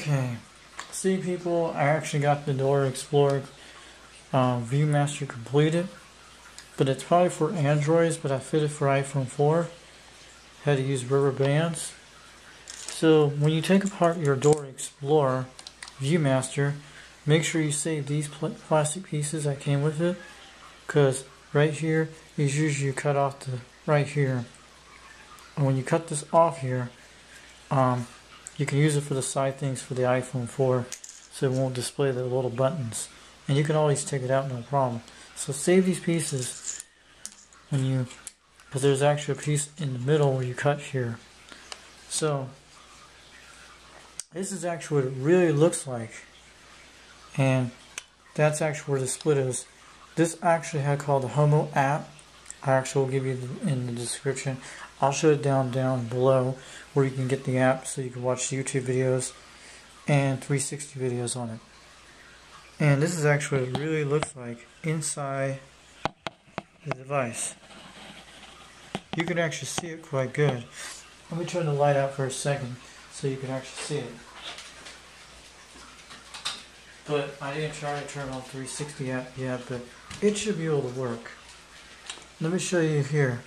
Okay, see people, I actually got the Dora Explorer Viewmaster completed, but it's probably for Androids, but I fitted for iPhone 4. Had to use rubber bands. So when you take apart your Dora Explorer Viewmaster, make sure you save these plastic pieces that came with it, because right here is usually you cut off the right here, and when you cut this off here, you can use it for the side things for the iPhone 4, so it won't display the little buttons, and you can always take it out no problem. So save these pieces when you, because there's actually a piece in the middle where you cut here. So this is actually what it really looks like, and that's actually where the split is. This actually had called the Homo app. I actually will give you in the description. I'll show it down below where you can get the app so you can watch YouTube videos and 360 videos on it. And this is actually what it really looks like inside the device. You can actually see it quite good. Let me turn the light out for a second so you can actually see it. But I didn't try to turn on 360 app yet, but it should be able to work. Let me show you here.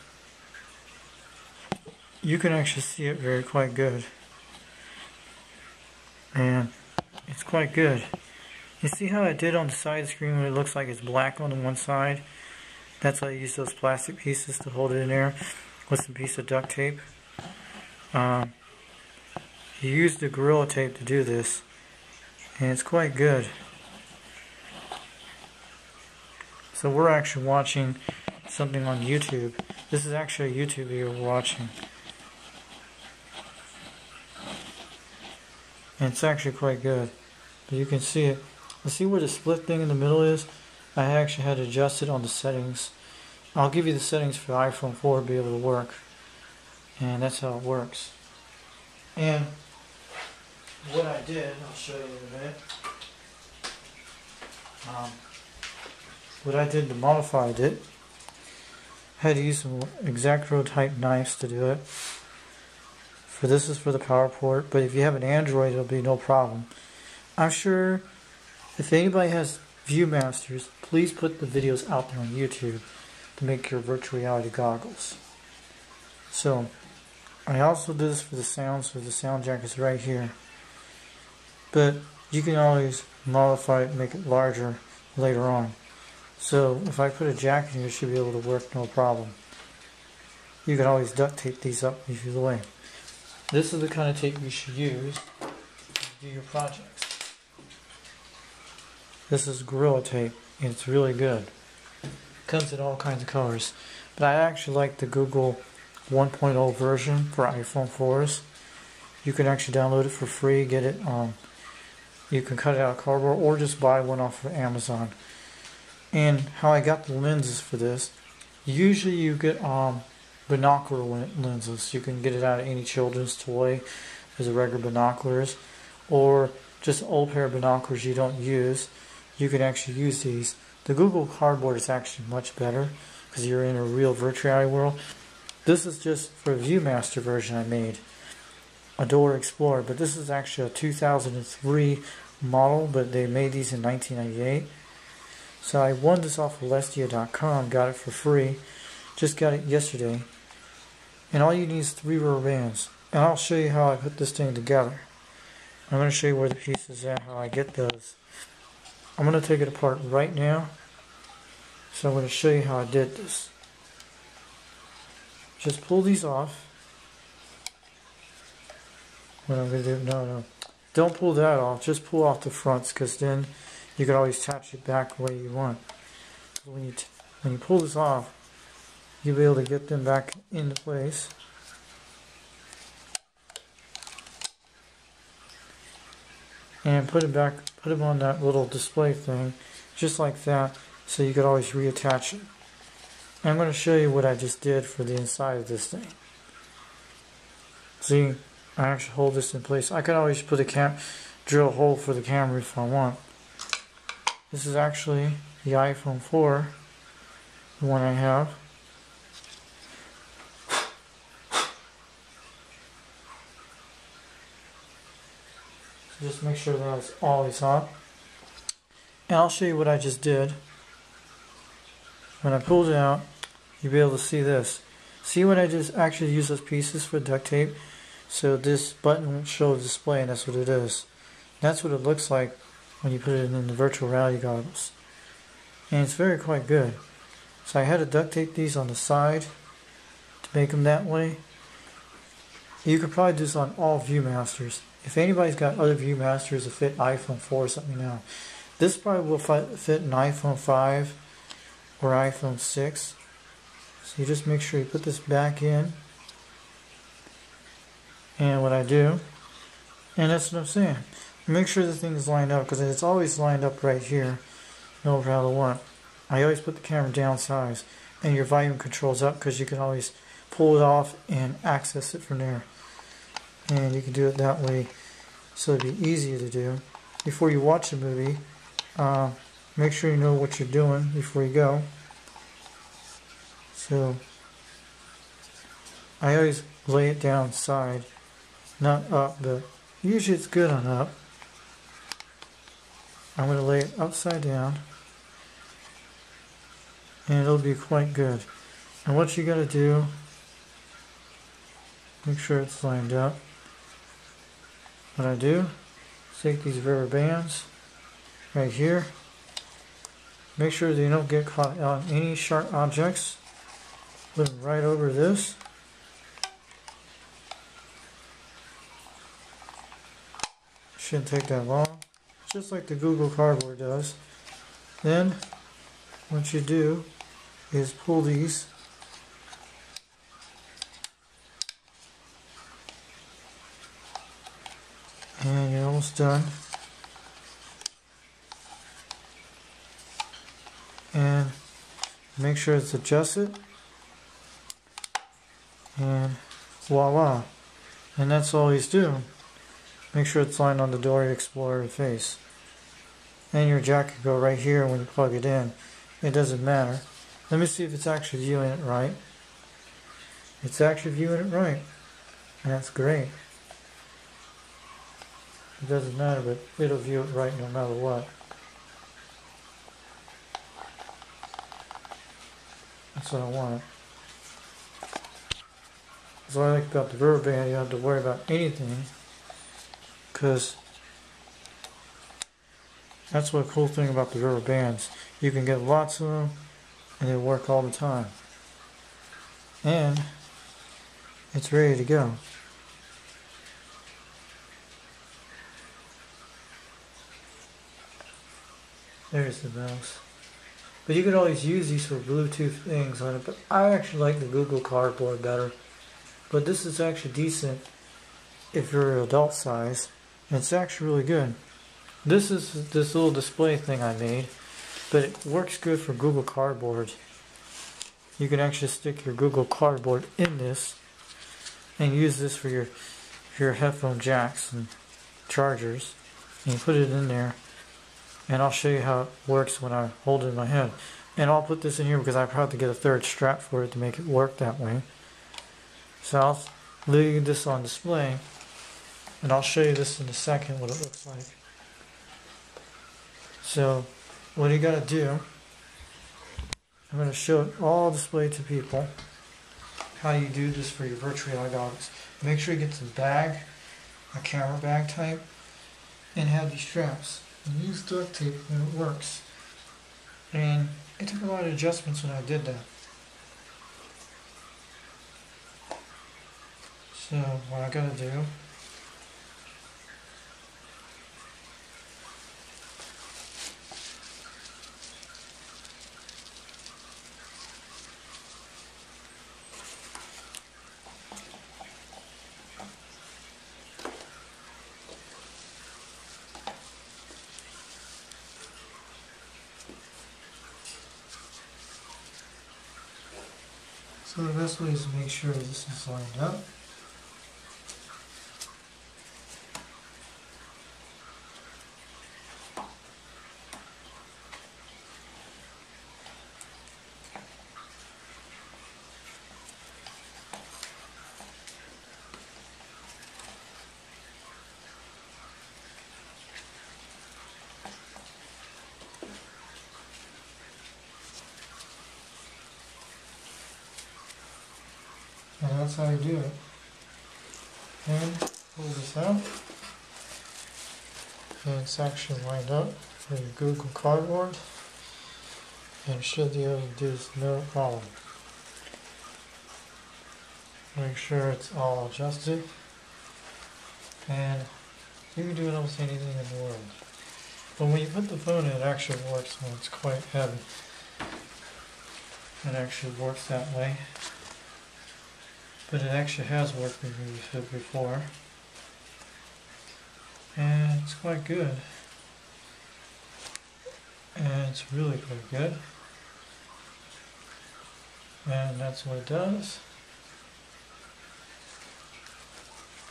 You can actually see it quite good. And it's quite good. You see how I did on the side screen when it looks like it's black on the one side? That's why I use those plastic pieces to hold it in there with some piece of duct tape. You use the Gorilla Tape to do this, and it's quite good. So we're actually watching something on YouTube. This is actually a YouTube video we're watching. And it's actually quite good. But you can see it. You see where the split thing in the middle is? I actually had to adjust it on the settings. I'll give you the settings for the iPhone 4 to be able to work. And that's how it works. And what I did, I'll show you in a minute. What I did to modify it, I had to use some X-Acto type knives to do it. This is for the power port, but if you have an Android, it'll be no problem. I'm sure if anybody has Viewmasters, please put the videos out there on YouTube to make your virtual reality goggles. So I also did this for the sound, so the sound jack is right here. But you can always modify it, make it larger later on. So if I put a jack in here, it should be able to work no problem. You can always duct tape these up if you like. This is the kind of tape you should use to do your projects. This is Gorilla Tape, and it's really good. It comes in all kinds of colors. But I actually like the Google 1.0 version for iPhone 4s. You can actually download it for free, get it you can cut it out of cardboard or just buy one off of Amazon. And how I got the lenses for this, usually you get binocular lenses. You can get it out of any children's toy as a regular binoculars, or just an old pair of binoculars you don't use. You can actually use these. The Google Cardboard is actually much better because you're in a real virtual reality world. This is just for a Viewmaster version I made, a Dora Explorer, but this is actually a 2003 model, but they made these in 1998. So I won this off of Lestia.com, got it for free, just got it yesterday. And all you need is 3 rubber bands. And I'll show you how I put this thing together. I'm going to show you where the pieces are, how I get those. I'm going to take it apart right now. So I'm going to show you how I did this. Just pull these off. What I'm going to do, no. Don't pull that off, just pull off the fronts, because then you can always attach it back the way you want. So when you pull this off, you'll be able to get them back into place. And put them on that little display thing, just like that, so you could always reattach it. And I'm going to show you what I just did for the inside of this thing. See, I actually hold this in place. I could always put drill a hole for the camera if I want. This is actually the iPhone 4, the one I have. So just make sure that it's always on. And I'll show you what I just did. When I pulled it out, you'll be able to see this. See what I just actually used those pieces for duct tape? So this button won't show a display, and that's what it is. That's what it looks like when you put it in the virtual reality goggles. And it's very quite good. So I had to duct tape these on the side to make them that way. You could probably do this on all Viewmasters. If anybody's got other Viewmasters that fit iPhone 4 or something now. This probably will fit an iPhone 5 or iPhone 6. So you just make sure you put this back in. And what I do, and that's what I'm saying. Make sure the thing is lined up, because it's always lined up right here over how I want. I always put the camera downsize, and your volume control's up, because you can always pull it off and access it from there. And you can do it that way, so it'd be easier to do. Before you watch a movie, make sure you know what you're doing before you go. So I always lay it down side, not up, but usually it's good on up. I'm going to lay it upside down, and it'll be quite good. And what you got to do, make sure it's lined up. What I do is take these rubber bands right here. Make sure they don't get caught on any sharp objects. Put them right over this. Shouldn't take that long. Just like the Google Cardboard does. Then, what you do is pull these. And you're almost done. And make sure it's adjusted. And voila. And that's all he's doing. Make sure it's lined on the Dora Explorer face. And your jack can go right here when you plug it in. It doesn't matter. Let me see if it's actually viewing it right. It's actually viewing it right. And that's great. It doesn't matter, but it'll view it right no matter what. That's what I want. That's what I like about the rubber band. You don't have to worry about anything, because that's what a cool thing about the rubber bands. You can get lots of them, and they work all the time. And it's ready to go. There's the mouse. But you could always use these for Bluetooth things on it. But I actually like the Google Cardboard better. But this is actually decent if you're adult size. And it's actually really good. This is this little display thing I made. But it works good for Google Cardboard. You can actually stick your Google Cardboard in this and use this for your headphone jacks and chargers. And you put it in there. And I'll show you how it works when I hold it in my hand. And I'll put this in here because I probably have to get a third strap for it to make it work that way. So I'll leave this on display. And I'll show you this in a second what it looks like. So what you got to do, I'm going to show it all displayed to people. How you do this for your virtual reality goggles. Make sure you get some bag, a camera bag type, and have these straps. And use duct tape when it works. And it took a lot of adjustments when I did that. So what I gotta do, so the best way is to make sure this is lined up. that's how you do it. And pull this out. And it's actually lined up for your Google Cardboard. And should be able to do this no problem. Make sure it's all adjusted. And you can do it almost anything in the world. But when you put the phone in, it actually works when it's quite heavy. It actually works that way. But it actually has worked with me before. And it's quite good. And it's really quite good. And that's what it does.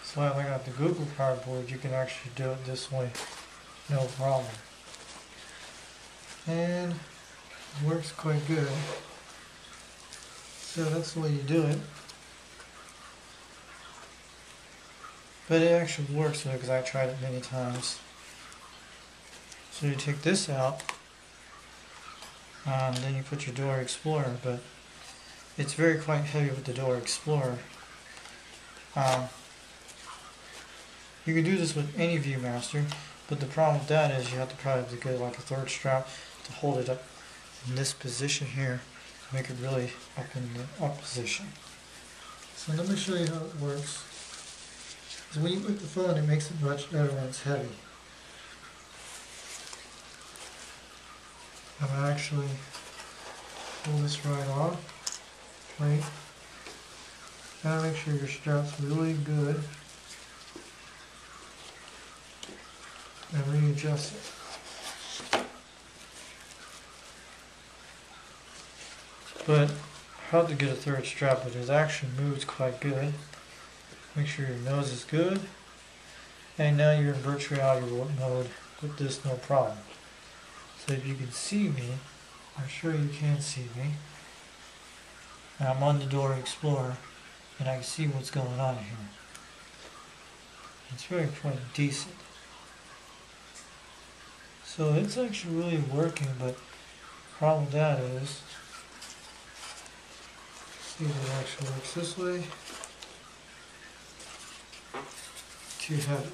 So if I got the Google Cardboard, you can actually do it this way, no problem. And it works quite good. So that's the way you do it. But it actually works because I tried it many times. So you take this out, then you put your Dora Explorer, but it's very quite heavy with the Dora Explorer. You can do this with any ViewMaster, but the problem with that is you have to probably get like a third strap to hold it up in this position here to make it really up in the up position. So let me show you how it works. So when you put the phone, it makes it much better when it's heavy. I'm going to actually pull this right off. Right. Gotta make sure your strap's really good. And readjust it. But hard to get a third strap, but it actually moves quite good. Make sure your nose is good. And now you're in virtual reality mode with this, no problem. So if you can see me, I'm sure you can see me. And I'm on the Dora Explorer, and I can see what's going on here. It's very quite decent. So it's actually really working, but the problem with that is, see if it actually works this way. Too heavy.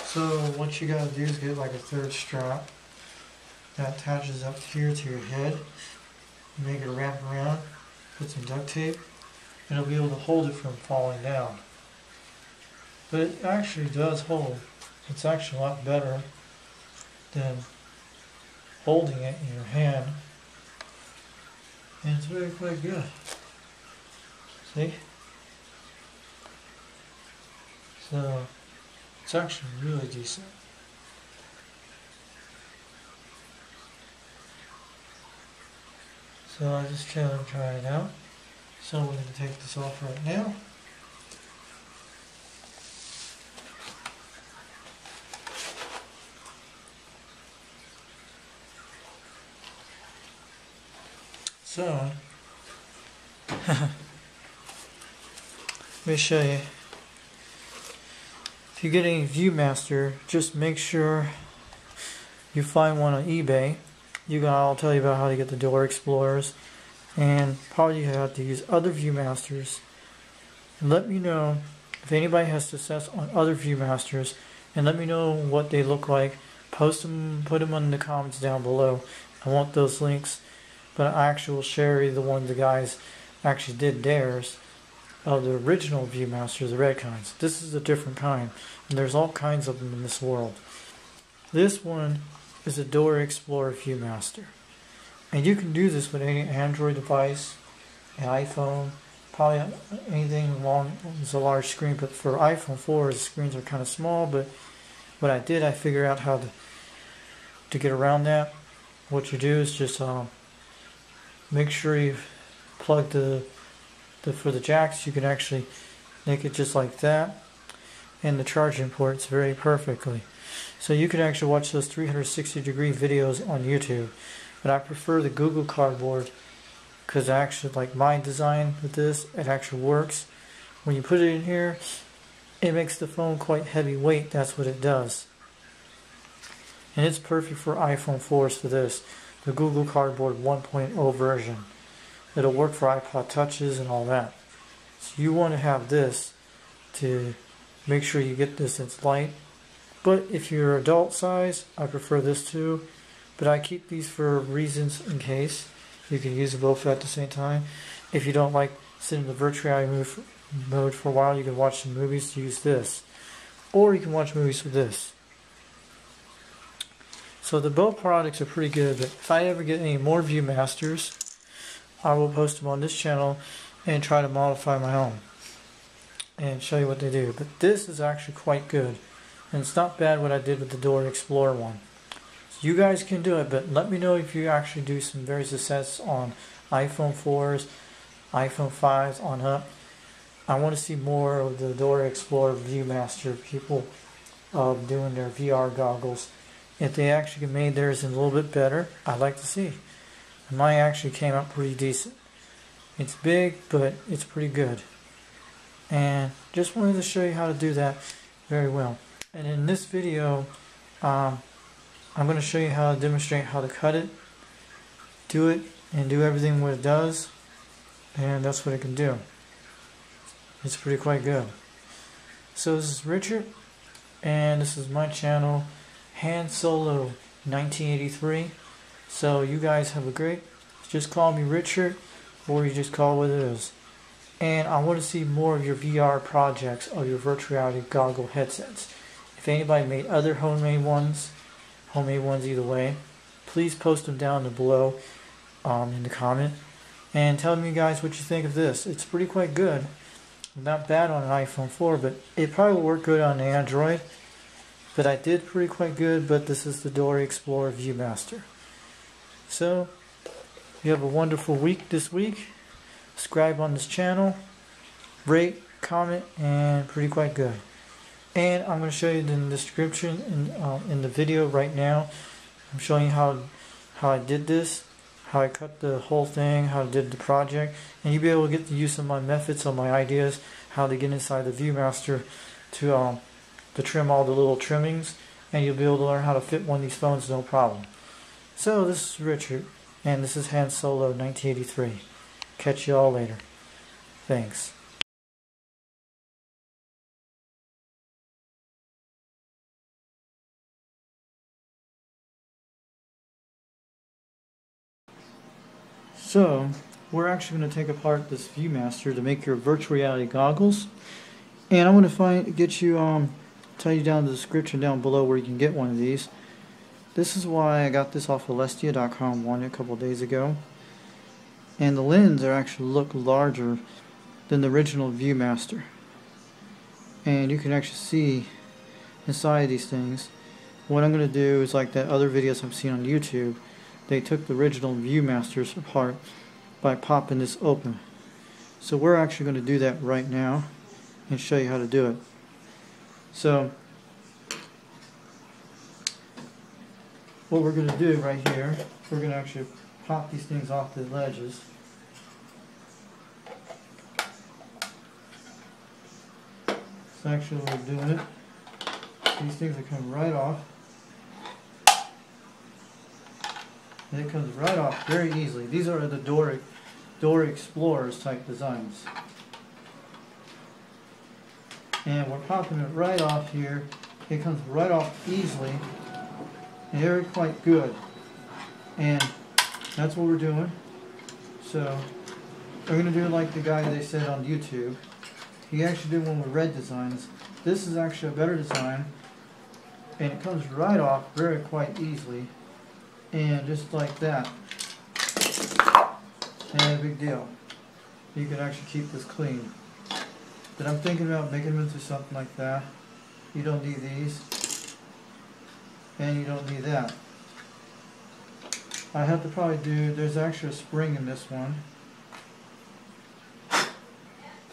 So what you gotta do is get like a third strap that attaches up here to your head. Make it wrap around, put some duct tape, and it'll be able to hold it from falling down. But it actually does hold. It's actually a lot better than holding it in your hand. And it's really quite good. See? So it's actually really decent. So I just try it out. So we're going to take this off right now. So let me show you. If you get any ViewMaster, just make sure you find one on eBay. I'll tell you about how to get the Dora Explorers, and probably you have to use other ViewMasters. And let me know if anybody has success on other ViewMasters, and let me know what they look like. Post them, put them in the comments down below. I want those links, but I actually will share you the one the guys actually did theirs of the original ViewMasters, the red kinds. This is a different kind, and there's all kinds of them in this world. This one is a Dora Explorer ViewMaster, and you can do this with any Android device, an iPhone, probably anything long as a large screen. But for iPhone 4, the screens are kind of small. But what I did, I figured out how to get around that. What you do is just make sure you plug for the jacks. You can actually make it just like that, and the charging ports very perfectly. So you can actually watch those 360-degree videos on YouTube. But I prefer the Google Cardboard because I actually like my design with this. It actually works. When you put it in here, it makes the phone quite heavyweight. That's what it does. And it's perfect for iPhone 4s for this. The Google Cardboard 1.0 version. It'll work for iPod Touches and all that. So you want to have this to make sure you get this, it's light. But if you're adult size, I prefer this too. But I keep these for reasons in case. You can use both at the same time. If you don't like sitting in the virtual reality mode for a while, you can watch some movies, use this. Or you can watch movies with this. So the both products are pretty good, but if I ever get any more ViewMasters, I will post them on this channel and try to modify my own and show you what they do. But this is actually quite good, and it's not bad what I did with the Dora Explorer one. So you guys can do it, but let me know if you actually do some very success on iPhone 4s, iPhone 5s on up. I want to see more of the Dora Explorer ViewMaster people doing their VR goggles. If they actually made theirs a little bit better, I'd like to see. And mine actually came out pretty decent. It's big, but it's pretty good. And just wanted to show you how to do that very well. And in this video, I'm going to show you how to demonstrate how to cut it, do it, and do everything what it does. And that's what it can do. It's pretty quite good. So this is Richard, and this is my channel, Han Solo 1983. So you guys have a great, just call me Richard, or you just call it what it is. And I want to see more of your VR projects or your virtual reality goggle headsets. If anybody made other homemade ones either way, please post them down below in the comment. And tell me guys what you think of this. It's pretty quite good. Not bad on an iPhone 4, but it probably will work good on Android. But I did pretty quite good, but this is the Dora Explorer ViewMaster. So, you have a wonderful week this week. Subscribe on this channel. Rate, comment, and pretty quite good. And I'm going to show you in the description in the video right now. I'm showing you how I did this, how I cut the whole thing, how I did the project. And you'll be able to get the use of my methods, of my ideas, how to get inside the ViewMaster to trim all the little trimmings, and you'll be able to learn how to fit one of these phones no problem. So this is Richard, and this is Han Solo 1983. Catch you all later. Thanks. So we're actually going to take apart this ViewMaster to make your virtual reality goggles, and I'm going to tell you down in the description down below where you can get one of these. This is why I got this off of Lestia.com one a couple days ago. And the lens actually look larger than the original ViewMaster. And you can actually see inside these things. What I'm going to do is like that other videos I've seen on YouTube. They took the original ViewMasters apart by popping this open. So we're actually going to do that right now and show you how to do it. So what we're going to do right here, we're going to actually pop these things off the ledges. So actually we're doing it. These things are coming right off. And it comes right off very easily. These are the Dora Explorers type designs. And we're popping it right off here. It comes right off easily. And they're quite good. And that's what we're doing. So we're going to do it like the guy they said on YouTube. He actually did one with red designs. This is actually a better design. And it comes right off very quite easily. And just like that. And a big deal. You can actually keep this clean. But I'm thinking about making them into something like that. You don't need these. And you don't need that. I have to probably do, there's actually a spring in this one.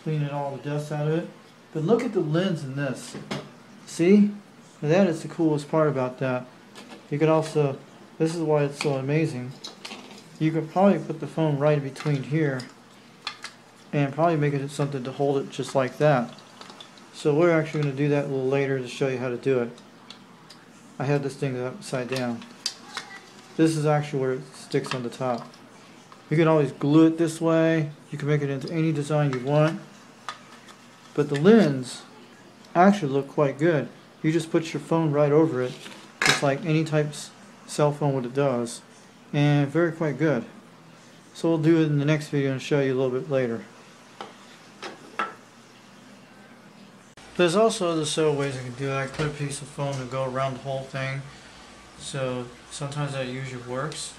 Cleaning all the dust out of it. But look at the lens in this. See? Now that is the coolest part about that. You could also, this is why it's so amazing. You could probably put the phone right between here and probably make it something to hold it just like that. So we're actually going to do that a little later to show you how to do it. I have this thing upside down. This is actually where it sticks on the top. You can always glue it this way. You can make it into any design you want. But the lens actually looked quite good. You just put your phone right over it, just like any type of cell phone what it does, and very quite good. So we'll do it in the next video and show you a little bit later. There's also other subtle ways I can do it. I put a piece of foam to go around the whole thing. So sometimes that usually works.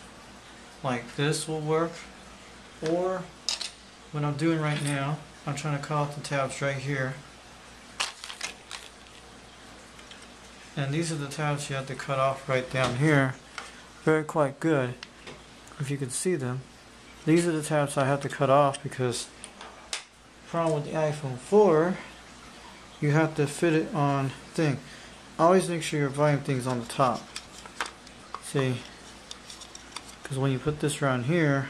Like this will work. Or what I'm doing right now, I'm trying to cut off the tabs right here. And these are the tabs you have to cut off right down here. Very quite good. If you can see them. These are the tabs I have to cut off because the problem with the iPhone 4, you have to fit it on thing. Always make sure your volume thing's on the top. See? Because when you put this around here,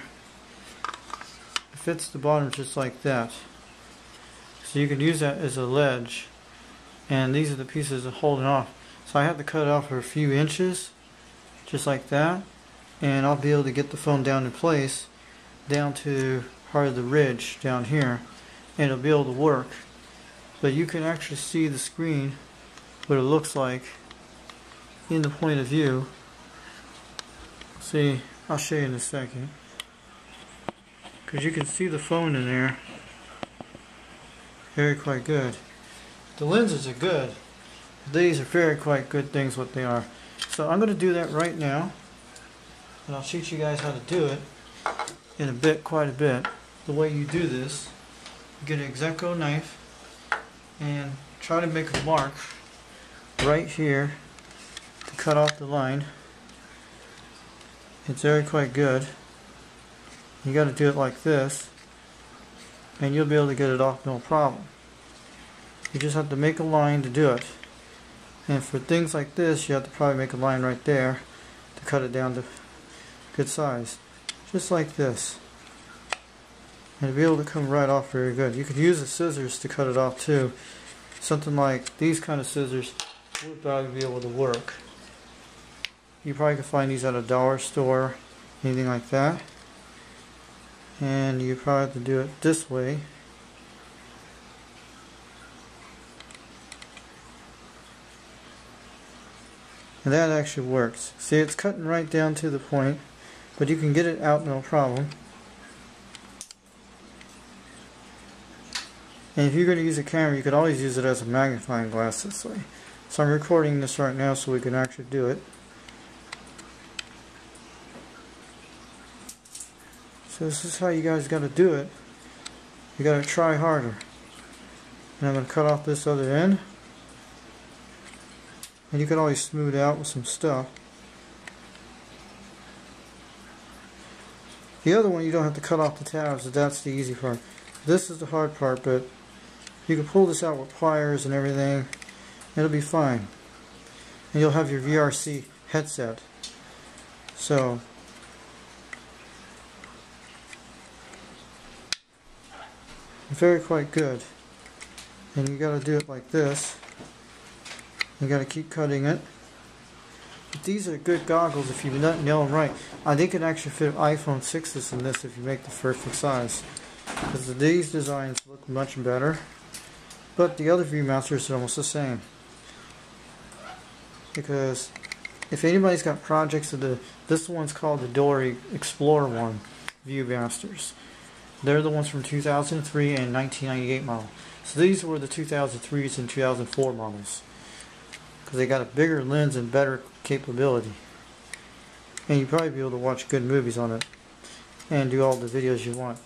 it fits the bottom just like that. So you can use that as a ledge. And these are the pieces that hold it off. So I have to cut it off for a few inches, just like that, and I'll be able to get the phone down in place, down to part of the ridge down here, and it'll be able to work. But you can actually see the screen, what it looks like in the point of view. See, I'll show you in a second, because you can see the phone in there. Very quite good. The lenses are good. These are very quite good things what they are. So I'm going to do that right now, and I'll teach you guys how to do it in a bit, quite a bit. The way you do this, you get an X-Acto knife and try to make a mark right here to cut off the line. It's very quite good. You got to do it like this, and you'll be able to get it off no problem. You just have to make a line to do it. And for things like this, you have to probably make a line right there to cut it down to good size. Just like this. And to be able to come right off very good. You could use the scissors to cut it off too. Something like these kind of scissors would probably be able to work. You probably can find these at a dollar store, anything like that. And you probably have to do it this way. And that actually works. See, it's cutting right down to the point, but you can get it out no problem. And if you're going to use a camera, you could always use it as a magnifying glass this way. So I'm recording this right now so we can actually do it. So this is how you guys got to do it. You got to try harder. And I'm going to cut off this other end. And you can always smooth out with some stuff. The other one you don't have to cut off the tabs, that's the easy part. This is the hard part, but you can pull this out with pliers and everything. It'll be fine. And you'll have your VRC headset. So very quite good. And you gotta do it like this. You gotta keep cutting it. But these are good goggles if you nail them right. They can actually fit iPhone 6s in this if you make the perfect size. Because these designs look much better. But the other Viewmasters are almost the same. Because if anybody's got projects of this one's called the Dora Explorer one, Viewmasters. They're the ones from 2003 and 1998 model. So these were the 2003s and 2004 models. Because they got a bigger lens and better capability. And you'll probably be able to watch good movies on it. And do all the videos you want.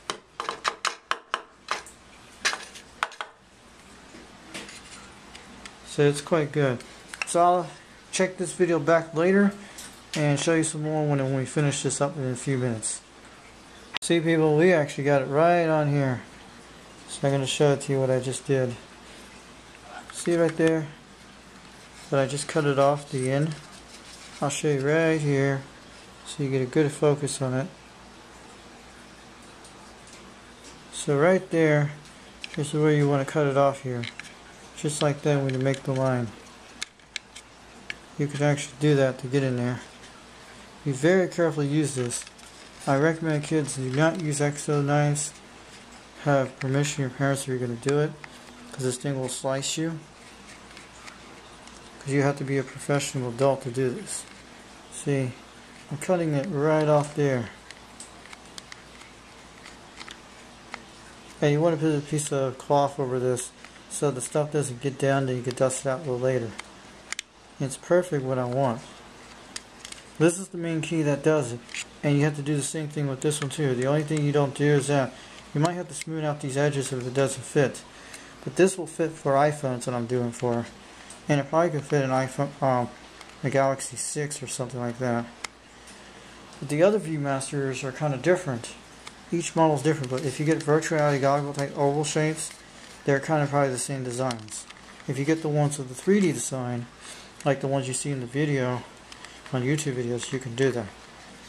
So it's quite good. So I'll check this video back later and show you some more when we finish this up in a few minutes. See people, we actually got it right on here. So I'm going to show it to you what I just did. See right there? But I just cut it off the end. I'll show you right here so you get a good focus on it. So right there is where you want to cut it off here. Just like that when you make the line. You can actually do that to get in there. Be very careful to use this. I recommend kids do not use X-Acto knives. Have permission from your parents if you're going to do it. because this thing will slice you. Because you have to be a professional adult to do this. See, I'm cutting it right off there. And you want to put a piece of cloth over this so the stuff doesn't get down and you can dust it out a little later. It's perfect what I want. This is the main key that does it. And you have to do the same thing with this one too. The only thing you don't do is that you might have to smooth out these edges if it doesn't fit. But this will fit for iPhones that I'm doing for. And it probably could fit an iPhone, a Galaxy 6 or something like that. But the other Viewmasters are kind of different. Each model is different, but if you get virtual reality goggle type oval shapes, they're kind of probably the same designs. If you get the ones with the 3D design, like the ones you see in the video, on YouTube videos, you can do that.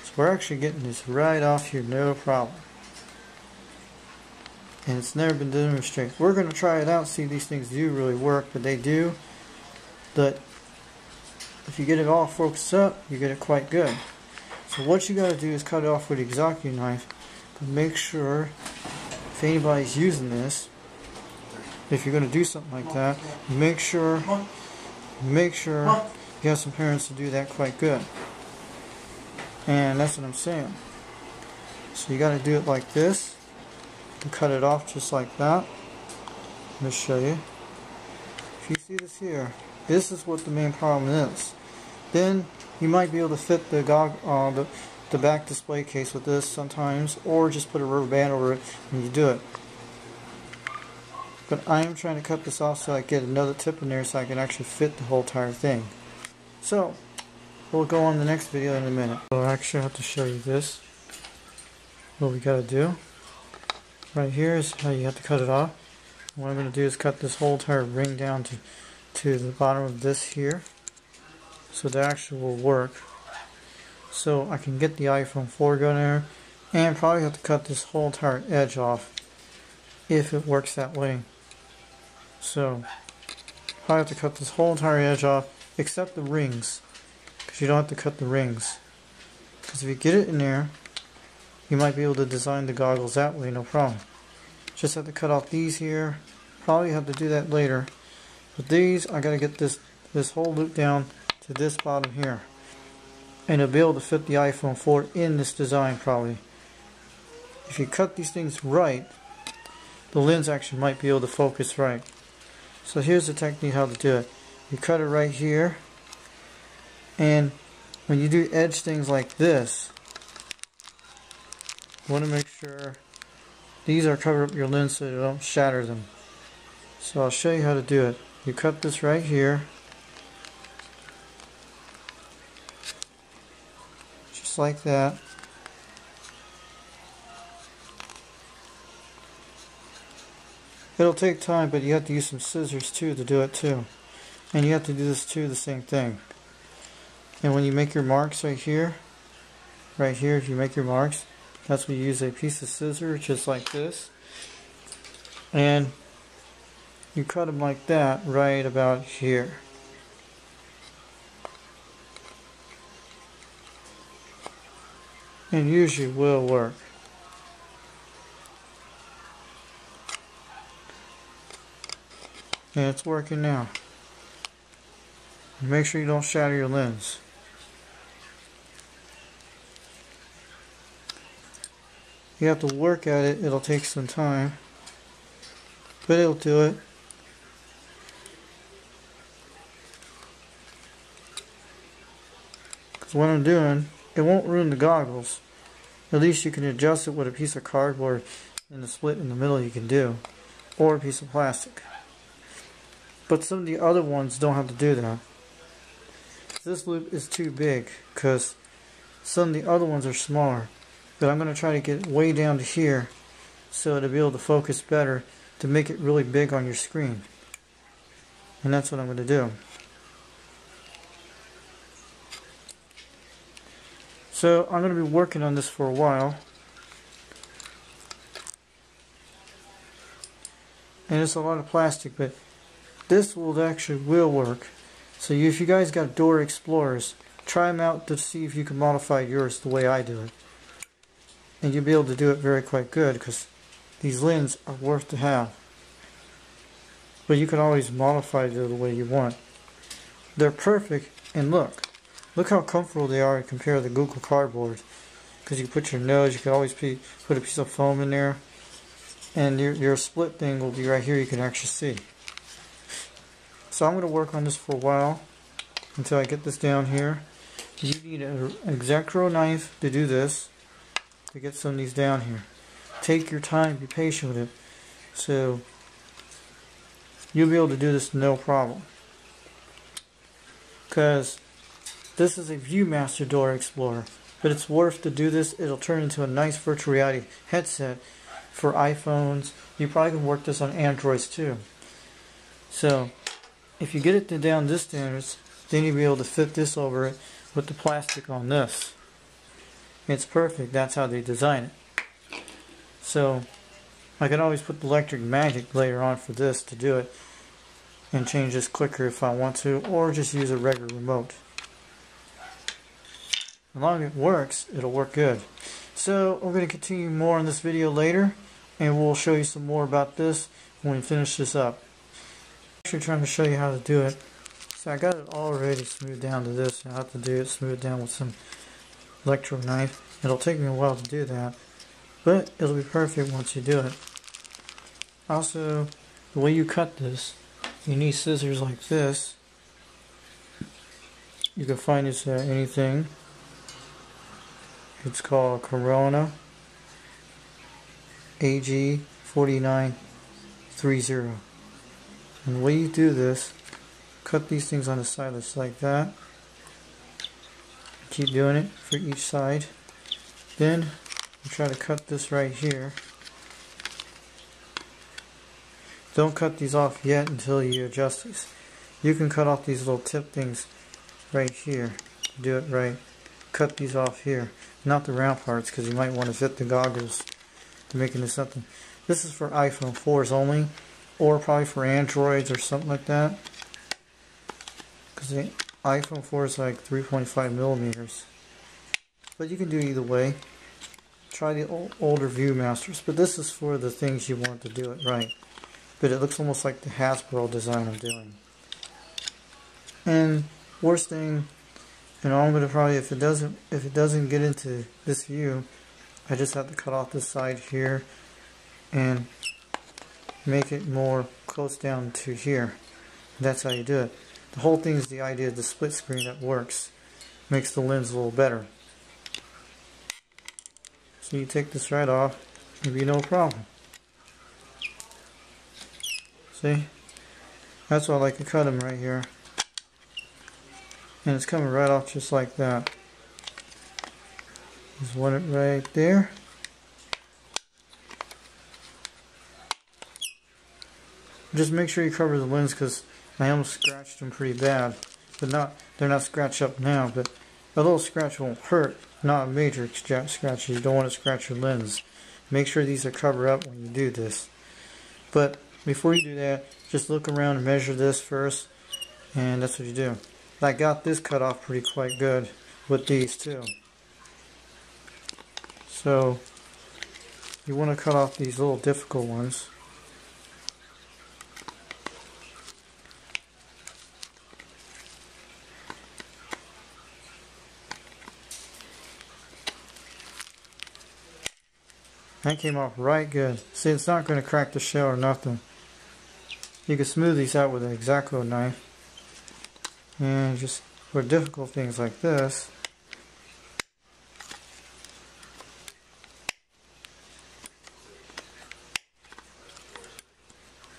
So we're actually getting this right off here, no problem. And it's never been demonstrated. We're going to try it out, see if these things do really work, but they do. But if you get it all focused up, you get it quite good. So what you got to do is cut it off with the X-Acto knife. But make sure, if anybody's using this, if you're going to do something like that, make sure you have some parents to do that quite good. And that's what I'm saying. So you got to do it like this. And cut it off just like that. Let me show you. If you see this here, this is what the main problem is. Then you might be able to fit the back display case with this sometimes, or just put a rubber band over it when you do it. But I am trying to cut this off so I get another tip in there so I can actually fit the whole entire thing. So we'll go on the next video in a minute. So I actually have to show you this. What we gotta do right here is how you have to cut it off. What I'm gonna do is cut this whole entire ring down to the bottom of this here, so the actual will work. So I can get the iPhone 4 going there, and probably have to cut this whole entire edge off if it works that way. So probably have to cut this whole entire edge off except the rings, because you don't have to cut the rings. Because if you get it in there, you might be able to design the goggles that way, no problem. Just have to cut off these here. Probably have to do that later. But these, I gotta get this whole loop down to this bottom here. And it'll be able to fit the iPhone 4 in this design probably. If you cut these things right, the lens actually might be able to focus right. So here's the technique how to do it. You cut it right here, and when you do edge things like this, you want to make sure these are covered up your lens so you don't shatter them. So I'll show you how to do it. You cut this right here, just like that. It'll take time, but you have to use some scissors too to do it too. And you have to do this too, the same thing. And when you make your marks right here, if you make your marks, that's when you use a piece of scissor just like this. And you cut them like that right about here. And usually will work. And it's working now. Make sure you don't shatter your lens. You have to work at it. It'll take some time, but it'll do it. Because what I'm doing, it won't ruin the goggles. At least you can adjust it with a piece of cardboard in the split in the middle you can do, or a piece of plastic. But some of the other ones don't have to do that. This loop is too big because some of the other ones are smaller. But I'm going to try to get it way down to here so it'll be able to focus better to make it really big on your screen. And that's what I'm going to do. So I'm going to be working on this for a while. And it's a lot of plastic, but this will actually work. So if you guys got Dora Explorers, try them out to see if you can modify yours the way I do it. And you'll be able to do it very quite good because these lenses are worth to have. but you can always modify it the way you want. They're perfect, and look how comfortable they are compared to the Google Cardboard. Because you can put your nose, you can always put a piece of foam in there, and your split thing will be right here, you can actually see. So I'm going to work on this for a while until I get this down here. You need an X-Acto knife to do this, to get some of these down here. Take your time, be patient with it, so you'll be able to do this no problem. Because this is a ViewMaster Dora Explorer, but it's worth to do this. It'll turn into a nice virtual reality headset for iPhones. You probably can work this on Androids too. So if you get it to down this standards, then you'll be able to fit this over it with the plastic on this. It's perfect. That's how they design it. So I can always put the electric magic later on for this to do it, and change this clicker if I want to, or just use a regular remote. As long as it works, it'll work good. So we're going to continue more on this video later, and we'll show you some more about this when we finish this up. I'm actually trying to show you how to do it. So I got it already smoothed down to this. I have to do it smooth down with some electro knife. It'll take me a while to do that, but it'll be perfect once you do it. Also, the way you cut this, you need scissors like this. You can find this at anything. It's called Corona AG 4930. And the way you do this, cut these things on the side just like that. Keep doing it for each side. Then you try to cut this right here. Don't cut these off yet until you adjust these. You can cut off these little tip things right here. Do it right. Cut these off here. Not the round parts, because you might want to fit the goggles to make it into something. This is for iPhone 4s only, or probably for Androids or something like that. Because the iPhone 4 is like 3.5 millimeters. But you can do either way. Try the older ViewMasters, but this is for the things you want to do it right. But it looks almost like the Hasbro design I'm doing. And worst thing, I'm going to probably, if it doesn't get into this view, I just have to cut off this side here and make it more close down to here. That's how you do it. The whole thing is the idea of the split screen that works. Makes the lens a little better. So you take this right off, it'll be no problem. See? That's why I like to cut them right here. And it's coming right off just like that. Just one it right there. Just make sure you cover the lens, because I almost scratched them pretty bad. But they're not scratched up now, but a little scratch won't hurt. Not a major scratch. You don't want to scratch your lens. Make sure these are covered up when you do this. But before you do that, just look around and measure this first, and that's what you do. I got this cut off pretty quite good with these too. So you want to cut off these little difficult ones. That came off right good. See, it's not going to crack the shell or nothing. You can smooth these out with an X-Acto knife. And just for difficult things like this,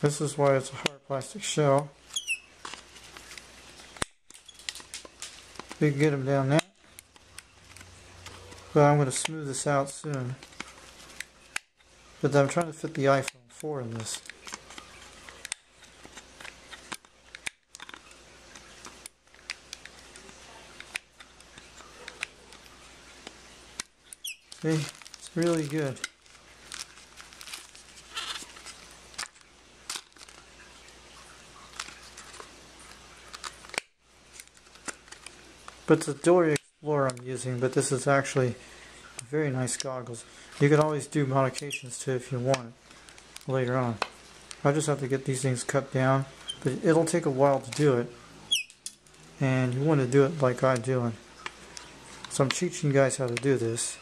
this is why it's a hard plastic shell. You can get them down there. But I'm going to smooth this out soon. But I'm trying to fit the iPhone 4 in this. See, it's really good. But it's a Dora Explorer I'm using, but this is actually very nice goggles. You can always do modifications too if you want later on. I just have to get these things cut down, but it'll take a while to do it, and you want to do it like I'm doing. So I'm teaching you guys how to do this.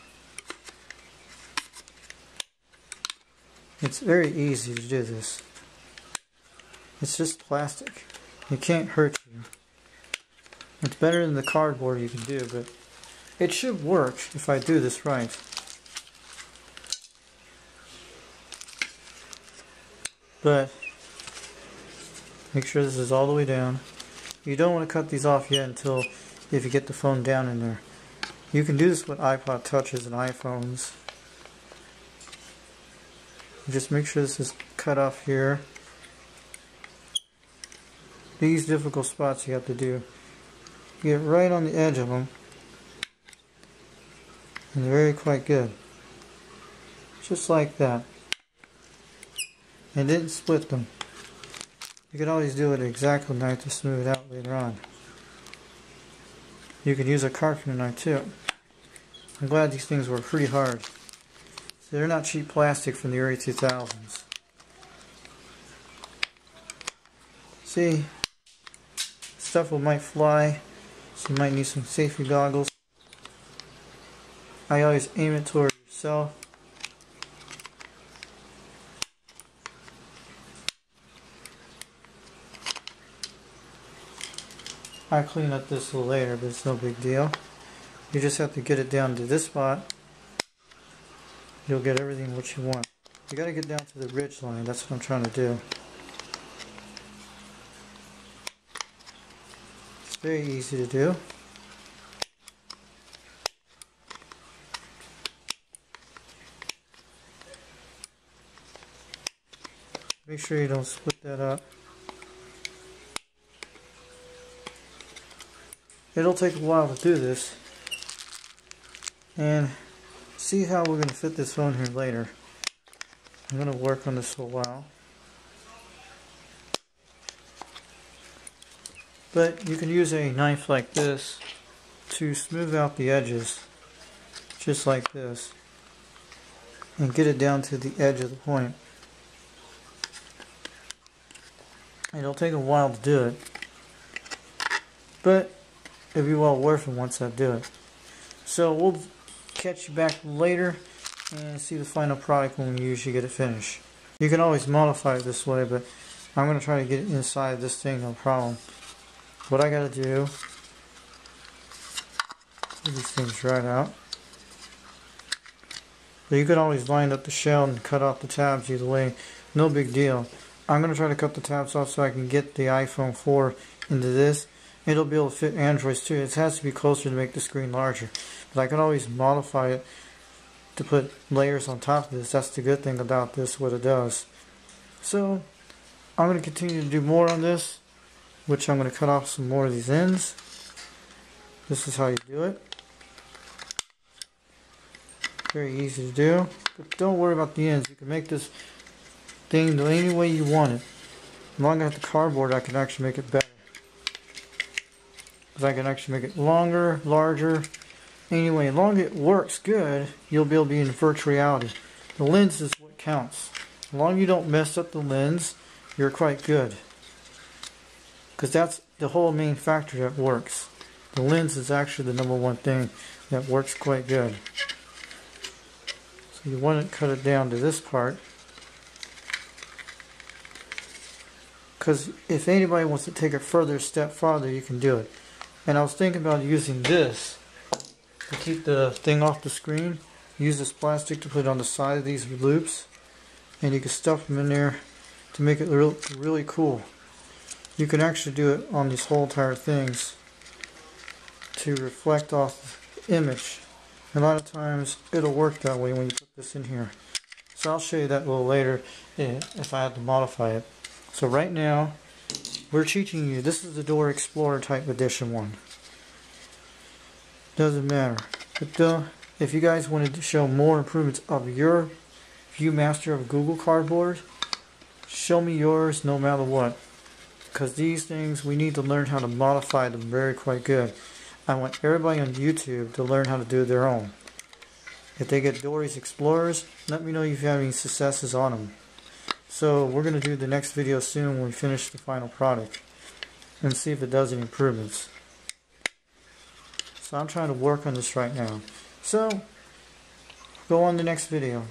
It's very easy to do this. It's just plastic. It can't hurt you. It's better than the cardboard you can do, but it should work if I do this right. But make sure this is all the way down. You don't want to cut these off yet until if you get the phone down in there. You can do this with iPod touches and iPhones. Just make sure this is cut off here. These difficult spots you have to do. Get right on the edge of them. And they're very quite good. Just like that. And didn't split them. You can always do it exactly knife to smooth it out later on. You can use a carpenter knife too. I'm glad these things were pretty hard. So they're not cheap plastic from the early 2000s. See, stuff might fly, so you might need some safety goggles. I always aim it toward yourself. I'll clean up this a little later, but it's no big deal. You just have to get it down to this spot. You'll get everything what you want. You gotta get down to the ridge line, that's what I'm trying to do. It's very easy to do. Make sure you don't split that up. It'll take a while to do this, and see how we're going to fit this phone here later. I'm going to work on this for a while, but you can use a knife like this to smooth out the edges, just like this, and get it down to the edge of the point. It'll take a while to do it, but it'll be well worth it once I do it. So we'll catch you back later and see the final product when we usually get it finished. You can always modify it this way, but I'm going to try to get it inside this thing, no problem. What I got to do, get these things right out. So you can always line up the shell and cut off the tabs either way, no big deal. I'm going to try to cut the tabs off so I can get the iPhone 4 into this. It'll be able to fit Androids too. It has to be closer to make the screen larger. But I can always modify it to put layers on top of this. That's the good thing about this, what it does. So, I'm going to continue to do more on this, which I'm going to cut off some more of these ends. This is how you do it. Very easy to do. But don't worry about the ends. You can make this thing any way you want it. As long as I have the cardboard, I can actually make it better. I can actually make it longer, larger. Anyway, as long as it works good, you'll be able to be in virtual reality. The lens is what counts. As long as you don't mess up the lens, you're quite good. Because that's the whole main factor that works. The lens is actually the #1 thing that works quite good. So you want to cut it down to this part. Because if anybody wants to take it further, a step farther, you can do it. And I was thinking about using this to keep the thing off the screen. Use this plastic to put it on the side of these loops, and you can stuff them in there to make it really cool. You can actually do it on these whole entire things to reflect off the image. A lot of times it'll work that way when you put this in here. So I'll show you that a little later if I have to modify it. So right now we're teaching you, this is the Dora Explorer type edition one. Doesn't matter. But if you guys wanted to show more improvements of your ViewMaster of Google Cardboard, show me yours no matter what. Because these things, we need to learn how to modify them very quite good. I want everybody on YouTube to learn how to do their own. If they get Dora's Explorers, let me know if you have any successes on them. So we're going to do the next video soon when we finish the final product and see if it does any improvements. So I'm trying to work on this right now. So go on the next video.